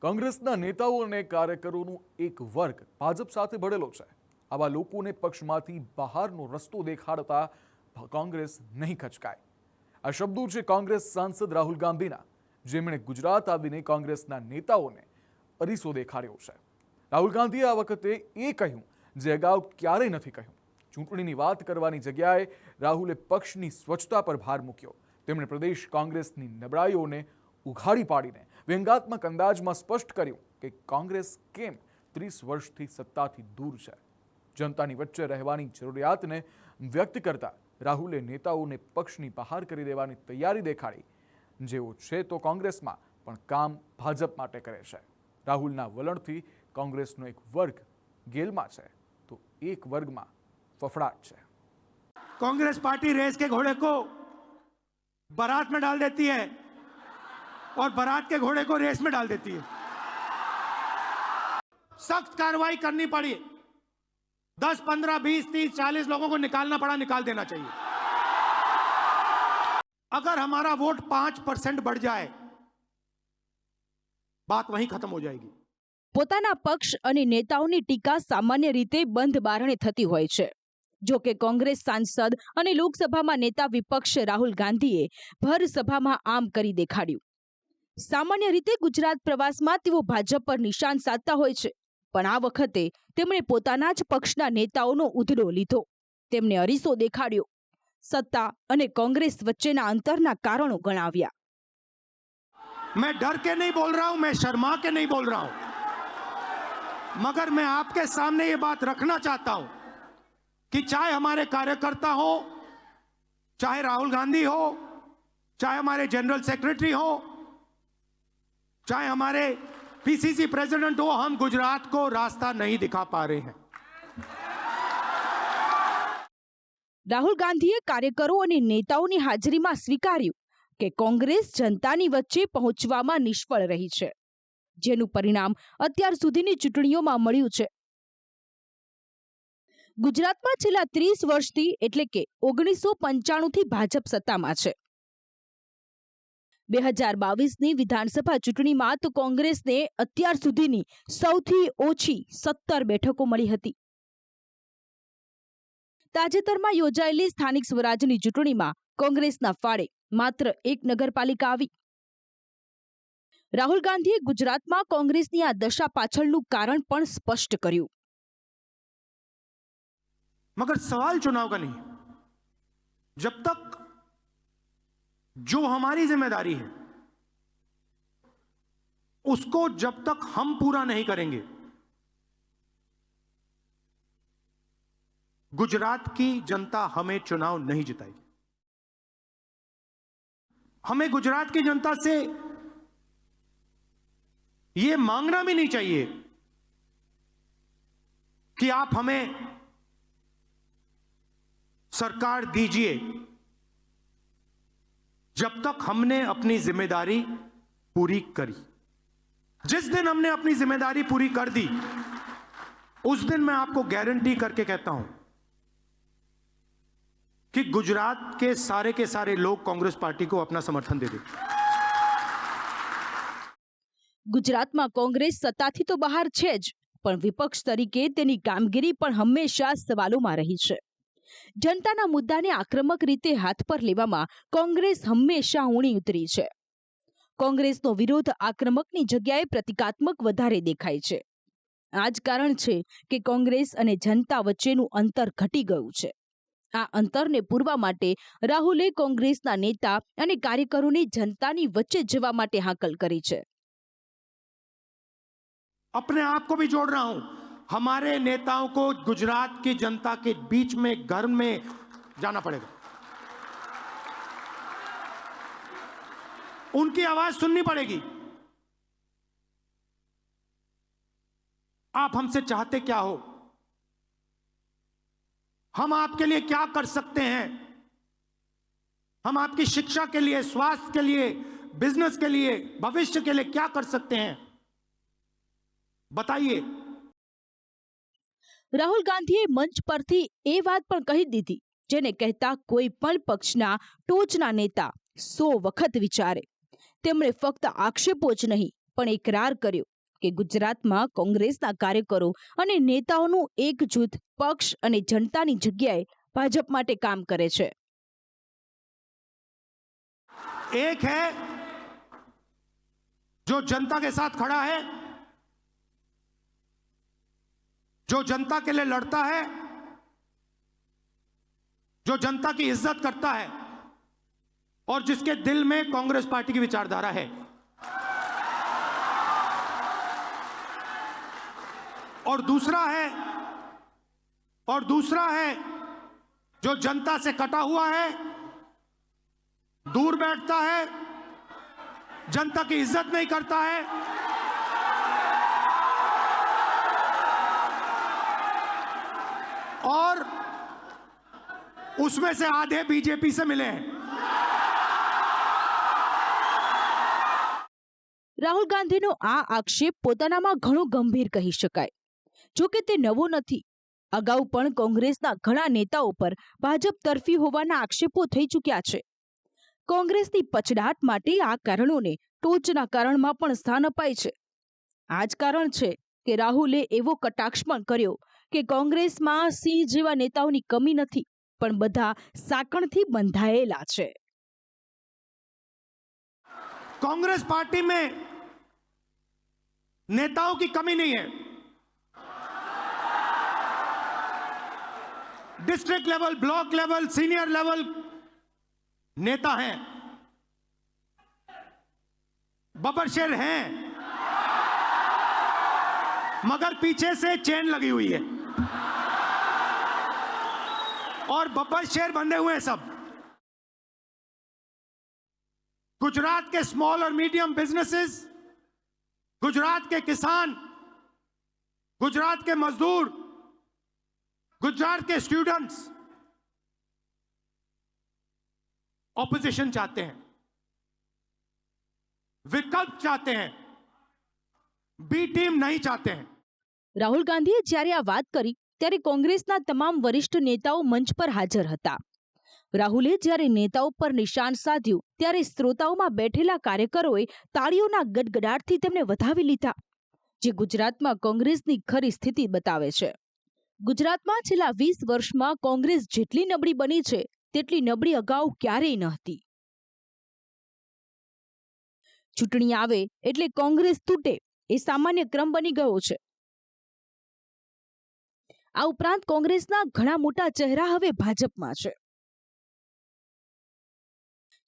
કોંગ્રેસના નેતાઓ અને કાર્યકરોનું એક વર્ગ ભાજપ સાથે ભળેલો છે. આવા લોકોને પક્ષમાંથી બહારનો રસ્તો દેખાડતા કોંગ્રેસ નહીં ખચકાય. આ શબ્દો છે કોંગ્રેસ સાંસદ રાહુલ ગાંધીના, જેમણે ગુજરાત આવીને કોંગ્રેસના નેતાઓને અરીસો દેખાડ્યો છે. રાહુલ ગાંધીએ આ વખતે એ કહ્યું જે અગાઉ ક્યારેય નથી કહ્યું. ચૂંટણીની વાત કરવાની જગ્યાએ રાહુલે પક્ષની સ્વચ્છતા પર ભાર મૂક્યો. તેમણે પ્રદેશ કોંગ્રેસની નબળાઈઓને ઉઘાડી પાડીને વ્યંગાત્મક અંદાજમાં સ્પષ્ટ કર્યું કે કોંગ્રેસ કેમ 30 વર્ષથી સત્તાથી દૂર છે. જનતાની વચ્ચે રહેવાની જરૂરિયાતને વ્યક્ત કરતા રાહુલે નેતાઓને પક્ષની બહાર કરી દેવાની તૈયારી દેખાડી. જેઓ છે તો કોંગ્રેસમાં પણ કામ ભાજપ માટે કરે છે. રાહુલના વલણથી કોંગ્રેસનો એક વર્ગ ગેલમાં છે તો એક વર્ગમાં ફફડાટ છે. कांग्रेस पार्टी रेस के घोड़े को बारात में डाल देती है और बारात के घोड़े को रेस में डाल देती है. सख्त कार्रवाई करनी पड़ी. 10, 15, 20, 30, 40 लोगों को निकालना पड़ा, निकाल देना चाहिए. अगर हमारा वोट 5% बढ़ जाए, बात वहीं खत्म हो जाएगी. પોતાના પક્ષ અને નેતાઓની ટીકા સામાન્ય રીતે બંધ બારણે થતી હોય છે. જો કે કોંગ્રેસ સાંસદ અને લોકસભામાં નેતા વિપક્ષ રાહુલ ગાંધીએ ભર સભામાં આમ કરી દેખાડ્યું. સામાન્ય રીતે ગુજરાત પ્રવાસમાં તેઓ ભાજપ પર નિશાન સાધતા હોય છે, પણ આ વખતે તેમણે પોતાના જ પક્ષના નેતાઓનો ઉધડો લીધો. તેમને અરીસો દેખાડ્યો. સત્તા અને કોંગ્રેસ વચ્ચેના અંતરના કારણો ગણાવ્યા. मैं डर के नहीं बोल रहा हूं, मैं शर्मा के नहीं बोल रहा हूं, मगर मैं आपके सामने ये बात रखना चाहता हूं कि चाहे हमारे कार्यकर्ता हो, चाहे राहुल गांधी हो, चाहे हमारे जनरल सेक्रेटरी हो, चाहे हमारे पीसीसी प्रेसिडेंट हो, हम गुजरात को रास्ता नहीं दिखा पा रहे हैं. રાહુલ ગાંધીએ કાર્યકરો અને નેતાઓની હાજરીમાં સ્વીકાર્યું કે કોંગ્રેસ જનતાની વચ્ચે પહોંચવામાં નિષ્ફળ રહી છે, જેનું પરિણામ અત્યાર સુધીની ચૂંટણીઓમાં મળ્યું છે. ગુજરાતમાં છેલ્લા 30 વર્ષથી એટલે કે 1995થી ભાજપ સત્તામાં છે. 2022ની વિધાનસભા ચૂંટણીમાં તો કોંગ્રેસને અત્યાર સુધીની સૌથી ઓછી 17 બેઠકો મળી હતી. તાજેતરમાં યોજાયેલી સ્થાનિક સ્વરાજની ચૂંટણીમાં કોંગ્રેસના ફાળે માત્ર એક નગરપાલિકા આવી. રાહુલ ગાંધીએ ગુજરાતમાં કોંગ્રેસની આ દશા પાછળનું કારણ પણ સ્પષ્ટ કર્યું. मगर सवाल चुनाव का नहीं. जब तक जो हमारी जिम्मेदारी है उसको जब तक हम पूरा नहीं करेंगे, गुजरात की जनता हमें चुनाव नहीं जिताएगी. हमें गुजरात की जनता से यह मांगना भी नहीं चाहिए कि आप हमें सरकार दीजिए, जब तक हमने अपनी जिम्मेदारी पूरी करी. जिस दिन हमने अपनी जिम्मेदारी पूरी कर दी, उस दिन मैं आपको गारंटी करके कहता हूं कि गुजरात के सारे लोग कांग्रेस पार्टी को अपना समर्थन दे देंगे. ગુજરાતમાં કોંગ્રેસ સત્તાથી તો બહાર છે જ, પણ વિપક્ષ તરીકે તેની કામગીરી પણ હંમેશા સવાલોમાં રહી છે. જનતાના મુદ્દાને આક્રમક રીતે હાથ પર લેવામાં કોંગ્રેસ હંમેશા ઊણી ઉતરી છે. કોંગ્રેસનો વિરોધ આક્રમકની જગ્યાએ પ્રતિકાત્મક વધારે દેખાય છે. આ જ કારણ છે કે કોંગ્રેસ અને જનતા વચ્ચેનું અંતર ઘટી ગયું છે. આ અંતરને પૂરવા માટે રાહુલે કોંગ્રેસના નેતા અને કાર્યકરોને જનતાની વચ્ચે જવા માટે હાકલ કરી છે. अपने आप को भी जोड़ रहा हूं. हमारे नेताओं को गुजरात की जनता के बीच में घर में जाना पड़ेगा. उनकी आवाज सुननी पड़ेगी. आप हमसे चाहते क्या हो, हम आपके लिए क्या कर सकते हैं, हम आपकी शिक्षा के लिए, स्वास्थ्य के लिए, बिजनेस के लिए, भविष्य के लिए क्या कर सकते हैं, बताइए. રાહુલ ગાંધીએ મંચ પરથી એ વાત પણ કહી દીધી જેને કહેતા કોઈ પણ પક્ષના ટોચના નેતા 100 વખત વિચારે. તેમણે ફક્ત આક્ષેપો જ નહીં પણ એકરાર કર્યો કે ગુજરાતમાં કોંગ્રેસના કાર્યકરો અને નેતાઓનું એક જૂથ પક્ષ અને જનતાની જગ્યાએ ભાજપ માટે કામ કરે છે. एक है जो जनता के साथ खड़ा है, जो जनता के लिए लड़ता है, जो जनता की इज्जत करता है और जिसके दिल में कांग्रेस पार्टी की विचारधारा है. और दूसरा है जो जनता से कटा हुआ है, दूर बैठता है, जनता की इज्जत नहीं करता है और उसमें से आधे बीजेपी से मिले हैं. રાહુલ ગાંધીનો આ આક્ષેપ પોતાનામાં ઘણો ગંભીર કહી શકાય. જો કે તે નવો નથી. અગાઉ પણ કોંગ્રેસના ઘણા નેતાઓ પર ભાજપ તરફી હોવાના આક્ષેપો થઈ ચૂક્યા છે. કોંગ્રેસની પછડાટ માટે આ કારણોને ટોચના કારણમાં પણ સ્થાન અપાય છે. આ જ કારણ છે કે રાહુલે એવો કટાક્ષ પણ કર્યો કે કોંગ્રેસમાં સિંહ જેવા નેતાઓની કમી નથી, પણ બધા સાંકળથી બંધાયેલા છે. कांग्रेस पार्टी में नेताओं की कमी नहीं है. District level, block level, senior level नेता हैं, बब्बर हैं, मगर पीछे से चेन लगी हुई है और बब्बर शेर बंधे हुए हैं सब. गुजरात के स्मॉल और मीडियम बिजनेसेस, गुजरात के किसान, गुजरात के मजदूर, गुजरात के स्टूडेंट्स ऑपोजिशन चाहते हैं, विकल्प चाहते हैं, बी टीम नहीं चाहते हैं. રાહુલ ગાંધીએ જ્યારે આ વાત કરી ત્યારે કોંગ્રેસના તમામ વરિષ્ઠ નેતાઓ મંચ પર હાજર હતા. રાહુલે જ્યારે નેતાઓ પર નિશાન સાધ્યું ત્યારે શ્રોતાઓમાં બેઠેલા કાર્યકરોએ તાળીઓના ગડગડાટથી તેમને વધાવી લીધા, જે ગુજરાતમાં કોંગ્રેસની ખરી સ્થિતિ બતાવે છે. ગુજરાતમાં છેલ્લા 20 વર્ષમાં કોંગ્રેસ જેટલી નબળી બની છે તેટલી નબળી અગાઉ ક્યારેય ન હતી. ચૂંટણી આવે એટલે કોંગ્રેસ તૂટે એ સામાન્ય ક્રમ બની ગયો છે. આ ઉપરાંત કોંગ્રેસના ઘણા મોટા ચહેરા હવે ભાજપમાં છે.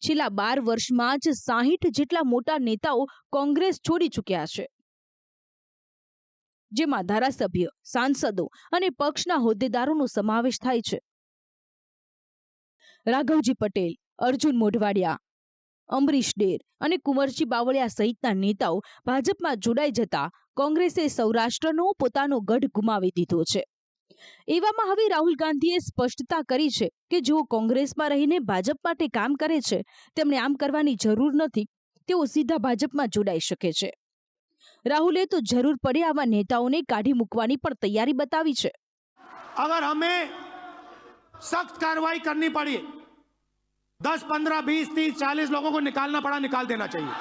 છેલ્લા 12 વર્ષમાં જ 60 જેટલા મોટા નેતાઓ કોંગ્રેસ છોડી ચૂક્યા છે, જેમાં ધારાસભ્ય, સાંસદો અને પક્ષના હોદ્દેદારોનો સમાવેશ થાય છે. રાઘવજી પટેલ, અર્જુન મોઢવાડિયા, અમરીશ ડેર અને કુંવરજી બાવળિયા સહિતના નેતાઓ ભાજપમાં જોડાઈ જતા કોંગ્રેસે સૌરાષ્ટ્રનો પોતાનો ગઢ ગુમાવી દીધો છે. એવામાં હવે રાહુલ ગાંધીએ સ્પષ્ટતા કરી છે કે જેઓ કોંગ્રેસમાં રહીને ભાજપ માટે કામ કરે છે તેમણે આમ કરવાની જરૂર નથી, તેઓ સીધા ભાજપમાં જોડાઈ શકે છે. રાહુલે તો જરૂર પડે આવા નેતાઓને કાઢી મૂકવાની પણ તૈયારી બતાવી છે. अगर हमें सख्त कार्रवाई करनी पड़ी, 10, 15, 20, 30, 40 लोगों को निकालना पड़ा, निकाल देना चाहिए.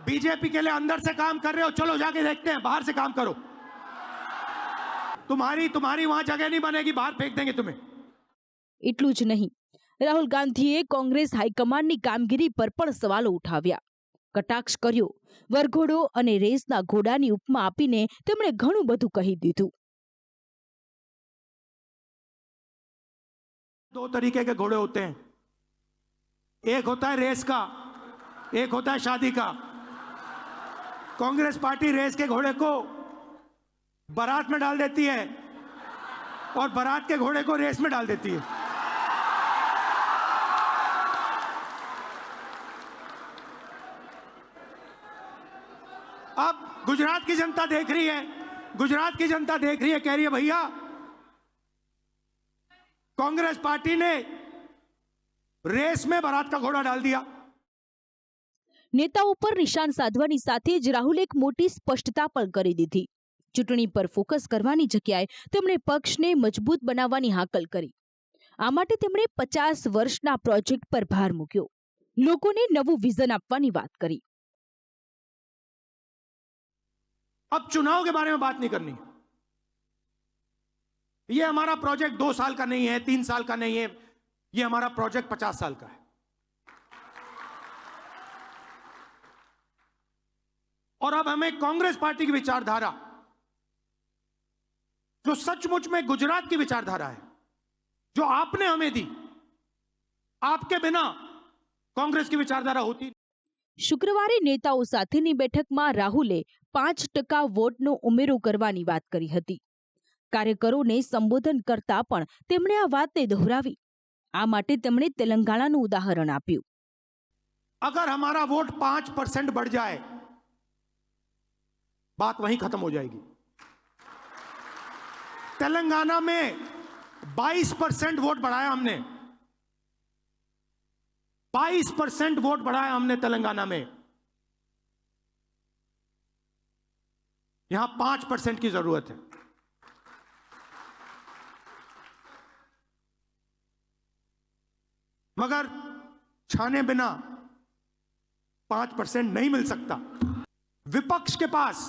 बीजेपी के लिए अंदर से काम कर रहे हो, चलो जाके देखते हैं, बाहर से काम करो. तुम्हारी वहां जगह नहीं बनेगी, बाहर फेंक देंगे तुम्हें. એટલું જ નહીં, રાહુલ ગાંધીએ કોંગ્રેસ હાઈકમાન્ડની કામગીરી પર પણ સવાલો ઉઠાવ્યા, કટાક્ષ કર્યો. વરઘોડો અને રેસના ઘોડાની ઉપમા આપીને તેમણે ઘણું બધું કહી દીધું. 2 तरीके के घोड़े होते हैं, एक होता है रेस का, एक होता है शादी का. कांग्रेस पार्टी रेस के घोड़े को बारात में डाल देती है और बारात के घोड़े को रेस में डाल देती है. अब गुजरात की जनता देख रही है, गुजरात की जनता देख रही है, कह रही है भैया कांग्रेस पार्टी ने रेस में बारात का घोड़ा डाल दिया. નેતાઓ પર નિશાન સાધવાની સાથે જ રાહુલે એક મોટી સ્પષ્ટતા પણ કરી દીધી. ચૂંટણી પર ફોકસ કરવાની જગ્યાએ તેમણે પક્ષને મજબૂત બનાવવાની હાકલ કરી. આ માટે તેમણે 50 વર્ષના પ્રોજેક્ટ પર ભાર મૂક્યો. લોકોને નવું વિઝન આપવાની વાત કરી। अब चुनाव के बारे में बात नहीं करनी। ये हमारा प्रोजेक्ट 2 साल का नहीं है, 3 साल का नहीं है, ये हमारा प्रोजेक्ट 50 साल का है। और अब हमें कांग्रेस पार्टी की विचारधारा, जो सचमुच में गुजरात की विचारधारा है, जो आपने हमें दी, आपके बिना कांग्रेस की विचारधारा होती। શુક્રવારે નેતાઓ સાથેની બેઠકમાં રાહુલે 5% વોટનો ઉમેરો કરવાની વાત કરી હતી। કાર્યકરોને સંબોધન કરતા પણ તેમણે આ વાતને દોહરાવી। આ માટે તેમણે તેલંગાણાનું ઉદાહરણ આપ્યું। अगर हमारा वोट 5% बढ़ जाए, बात वहीं खत्म हो जाएगी। तेलंगाना में 22% वोट बढ़ाया हमने, 22% वोट बढ़ाया हमने तेलंगाना में। यहां 5% की जरूरत है। मगर छाने बिना 5% नहीं मिल सकता। विपक्ष के पास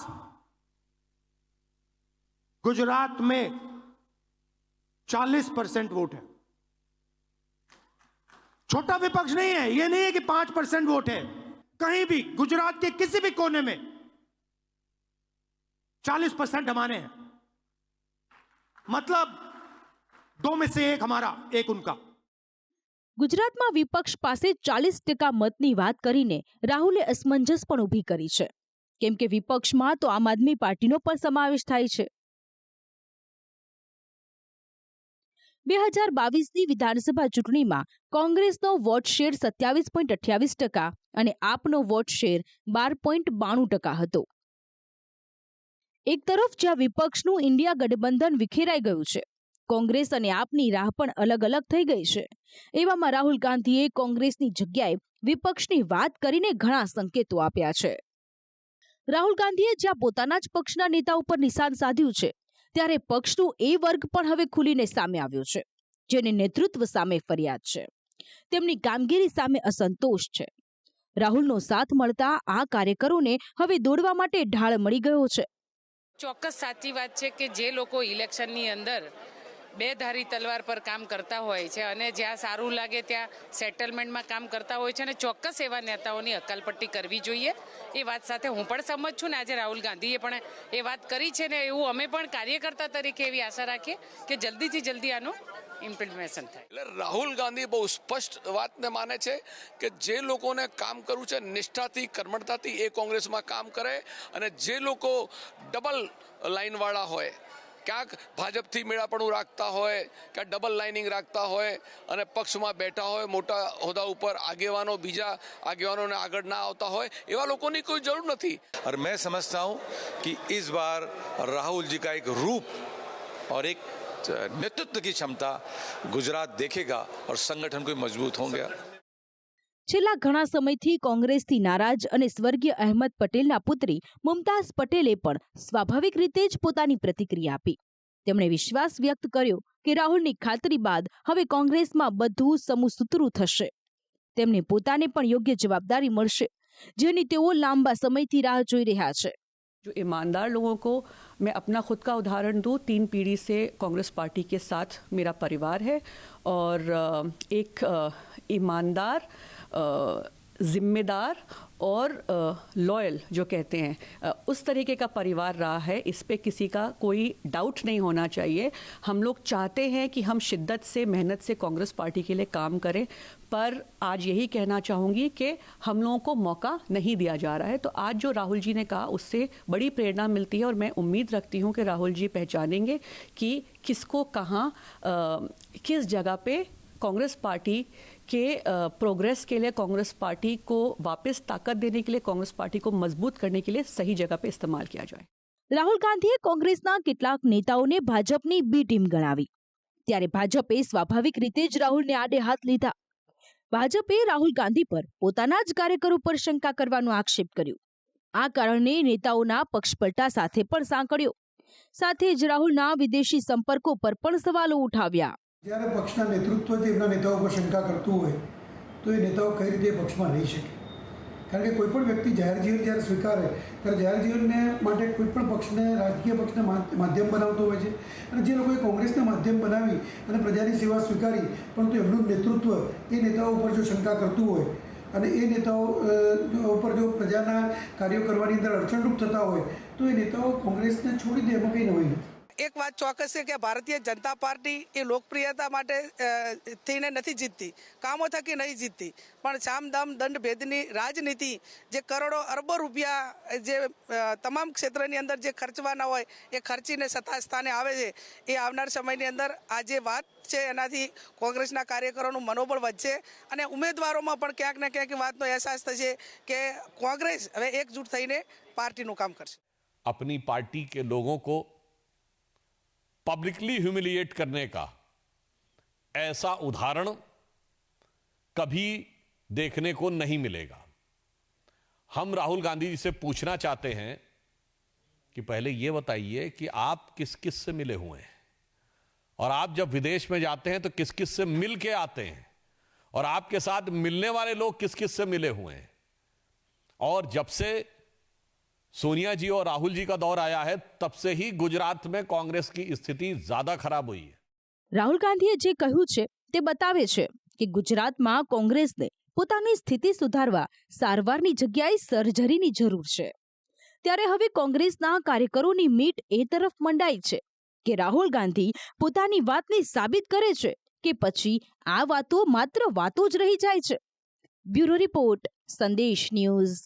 गुजरात में 40% वोट है। छोटा विपक्ष नहीं है, यह नहीं है कि 5% वोट है। कहीं भी गुजरात के किसी भी कोने में 40% हमारे हैं। मतलब 2 में से 1 हमारा, 1 उनका। ગુજરાતમાં વિપક્ષ પાસે 40% મતની વાત કરીને રાહુલે અસમંજસ પણ ઊભી કરી છે, કેમ કે વિપક્ષમાં તો આમ આદમી પાર્ટીનો પણ સમાવેશ થાય છે। 2022ની વિધાનસભા ચૂંટણીમાં કોંગ્રેસનો વોટ શેર 27.28% અને આપનો વોટ શેર 12.92% હતો। એક તરફ જ્યાં વિપક્ષનું ઇન્ડિયા ગઠબંધન વિખેરાઈ ગયું છે, કોંગ્રેસ અને આપની રાહ પણ અલગ અલગ થઈ ગઈ છે। એવામાં રાહુલ ગાંધીએ કોંગ્રેસની જગ્યાએ વિપક્ષની વાત કરીને ઘણા સંકેતો આપ્યા છે। રાહુલ ગાંધીએ જ્યાં પોતાના જ પક્ષના નેતા ઉપર નિશાન સાધ્યું છે, ત્યારે પક્ષનું એ વર્ગ પણ હવે ખુલીને સામે આવ્યો છે, જેને નેતૃત્વ સામે ફરિયાદ છે, તેમની કામગીરી સામે असंतोष છે। રાહુલનો સાથ મળતા આ કાર્યકરોને હવે દોડવા માટે ઢાળ મળી ગયો છે। ચોક્કસ સાચી વાત છે કે જે લોકો ઇલેક્શનની અંદર બે ધારી તલવાર પર કામ કરતા હોય છે અને જ્યાં સારું લાગે ત્યાં સેટલમેન્ટમાં કામ કરતા હોય છે અને ચોક્કસ એવા નેતાઓની હકાલપટ્ટી કરવી જોઈએ। એ વાત સાથે હું પણ સહમત છું ને આજે રાહુલ ગાંધીએ પણ એ વાત કરી છે ને એવું અમે પણ કાર્યકર્તા તરીકે એવી આશા રાખીએ કે જલ્દીથી જલ્દી આનું ઇમ્પ્લિમેન્ટેશન થાય। એટલે રાહુલ ગાંધી બહુ સ્પષ્ટ વાતને માને છે કે જે લોકોને કામ કરવું છે નિષ્ઠાથી કર્મઠતાથી એ કોંગ્રેસમાં કામ કરે અને જે લોકો ડબલ લાઇનવાળા હોય, ક્યાંક ભાજપથી મેળાપણું રાખતા હોય, ક્યાંક ડબલ લાઇનિંગ રાખતા હોય અને પક્ષમાં બેઠા હોય, મોટા હોદ્દા ઉપર આગેવાનો બીજા આગેવાનોને આગળ ના આવતા હોય, એવા લોકોની કોઈ જરૂર નથી। और मैं समझता हूं कि इस बार राहुल जी का एक रूप और एक नेतृत्व की क्षमता गुजरात देखेगा और संगठन को मजबूत होंगे। છેલ્લા ઘણા સમયથી કોંગ્રેસથી નારાજ અને સ્વર્ગીય અહેમદ પટેલના પુત્રી મુમતાઝ પટેલે પણ સ્વાભાવિક રીતે જ પોતાની પ્રતિક્રિયા આપી। તેમણે વિશ્વાસ વ્યક્ત કર્યો કે રાહુલની ખાતરી બાદ હવે કોંગ્રેસમાં બધું સમુસૂતરું થશે। તેમને પોતાને પણ યોગ્ય જવાબદારી મળશે, જેની તેઓ લાંબા સમયથી રાહ જોઈ રહ્યા છે। जो ईमानदार लोगों को मैं अपना खुद का उदाहरण दूं, 3 पीढ़ी से कांग्रेस पार्टी के साथ मेरा परिवार है और एक ईमानदार, जिम्मेदार और लॉयल जो कहते हैं उस तरीके का परिवार रहा है। इस पे किसी का कोई डाउट नहीं होना चाहिए। हम लोग चाहते हैं कि हम शिद्दत से मेहनत से कांग्रेस पार्टी के लिए काम करें, पर आज यही कहना चाहूँगी कि हम लोगों को मौका नहीं दिया जा रहा है। तो आज जो राहुल जी ने कहा उससे बड़ी प्रेरणा मिलती है और मैं उम्मीद रखती हूँ कि राहुल जी पहचानेंगे कि किसको कहाँ किस जगह पे कांग्रेस पार्टी के प्रोग्रेस के लिए, कांग्रेस पार्टी को वापस ताकत देने के लिए, कांग्रेस पार्टी को मजबूत करने के लिए सही जगह पे इस्तेमाल किया जाए। રાહુલ ગાંધીએ કોંગ્રેસના કેટલાક નેતાઓને ભાજપની બી ટીમ ગણાવી, ત્યારે ભાજપે સ્વાભાવિક રીતે જ રાહુલને આડે હાથ લીધા। ભાજપે રાહુલ ગાંધી પર પોતાના જ કાર્યકરો પર શંકા કરવાનો આક્ષેપ કર્યો। આ કારણે નેતાઓના પક્ષપલટા સાથે પણ સાંકળ્યો, સાથે જ રાહુલના વિદેશી સંપર્કો પર પણ સવાલો ઉઠાવ્યા। જ્યારે પક્ષના નેતૃત્વથી એમના નેતાઓ પર શંકા કરતું હોય તો એ નેતાઓ કઈ રીતે પક્ષમાં રહી શકે. કારણ કે કોઈપણ વ્યક્તિ જાહેર જીવન જ્યારે સ્વીકારે ત્યારે જાહેર જીવનને માટે કોઈપણ પક્ષને રાજકીય પક્ષને માધ્યમ બનાવતો હોય છે. અને જે લોકોએ કોંગ્રેસને માધ્યમ બનાવી અને પ્રજાની સેવા સ્વીકારી, પરંતુ એમનું નેતૃત્વ એ નેતાઓ ઉપર જો શંકા કરતું હોય અને એ નેતાઓ ઉપર જો પ્રજાના કાર્યો કરવાની અંદર અડચણરૂપ થતા હોય તો એ નેતાઓ કોંગ્રેસને છોડી દે, એમાં કંઈ નવાઈ નથી. એક વાત ચોક્કસ છે કે ભારતીય જનતા પાર્ટી એ લોકપ્રિયતા માટે થઈને નથી જીતતી, કામો થકી નહીં જીતતી, પણ સામ દામ દંડ ભેદની રાજનીતિ, જે કરોડો અરબો રૂપિયા જે તમામ ક્ષેત્રની અંદર જે ખર્ચવાના હોય એ ખર્ચીને સત્તા સ્થાને આવે છે, એ આવનાર સમયની અંદર આ જે વાત છે એનાથી કોંગ્રેસના કાર્યકરોનું મનોબળ વધશે અને ઉમેદવારોમાં પણ ક્યાંક ને ક્યાંક વાતનો અહેસાસ થશે કે કોંગ્રેસ હવે એકજૂટ થઈને પાર્ટીનું કામ કરશે. अपनी पार्टी के लोगों को पब्लिकली ह्यूमिलिएट करने का ऐसा उदाहरण कभी देखने को नहीं मिलेगा. हम राहुल गांधी जी से पूछना चाहते हैं कि पहले ये बताइए कि आप किस किस से मिले हुए हैं, और आप जब विदेश में जाते हैं तो किस किस से मिल के आते हैं, और आपके साथ मिलने वाले लोग किस किस से मिले हुए हैं. और जब से सोनिया जी और राहुल जी का दौर आया है तब से ही गुजरात में कांग्रेस की स्थिति ज्यादा खराब हुई है. રાહુલ ગાંધીએ જે કહ્યું છે તે બતાવે છે કે ગુજરાતમાં કોંગ્રેસને પોતાની સ્થિતિ સુધારવા સારવારની જગ્યાએ સર્જરીની જરૂર છે. ત્યારે હવે કોંગ્રેસના કાર્યકરોની મીટ એ તરફ મંડાઈ છે કે રાહુલ ગાંધી પોતાની વાતને સાબિત કરે છે કે પછી આ વાતો માત્ર વાતો જ રહી જાય છે. બ્યુરો રિપોર્ટ, સંદેશ ન્યૂઝ.